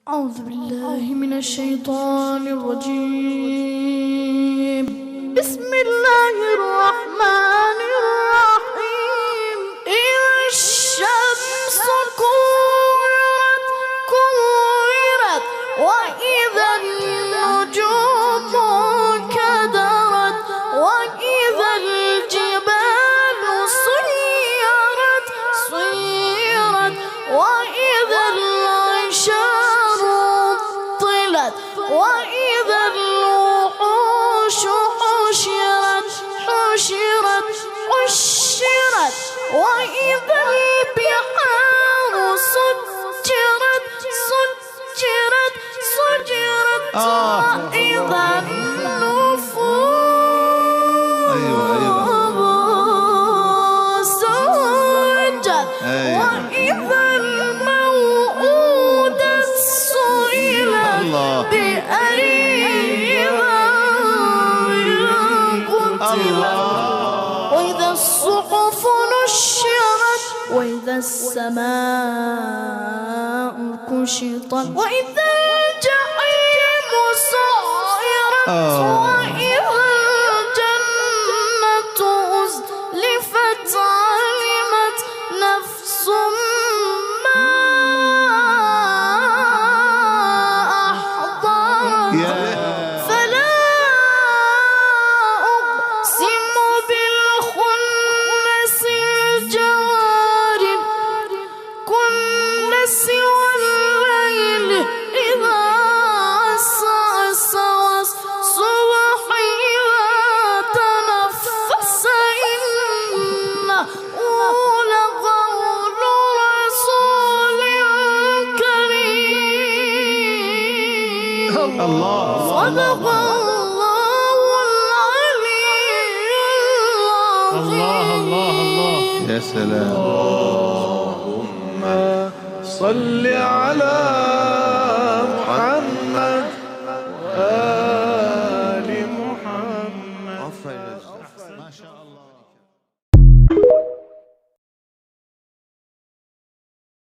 أعوذ بالله من الشيطان الرجيم. بسم الله الرحمن الرحيم. إذا الشمس كورت وإذا النجوم كدرت وإذا الجبال سيرت وإذا العشار طلت وإذا الوحوش حشرت وإذا البحار سجرت وإذا النفوس زوجت وإذا الموءودة سئلت بأي ذنب قتلت وإذا الصحف نشرت وإذا السماء كشطت وإذا الجحيم سعرت وإذا الجنة أزلفت علمت نفس ما أحضرت فلا أقسم بالخنس الجوار الكنس والليل إذا عسعس والصبح إذا تنفس إنه لقول رسول كريم. صدق الله العلي العظيم. يا سلام. اللهم صل على محمد وآل محمد. ما شاء الله.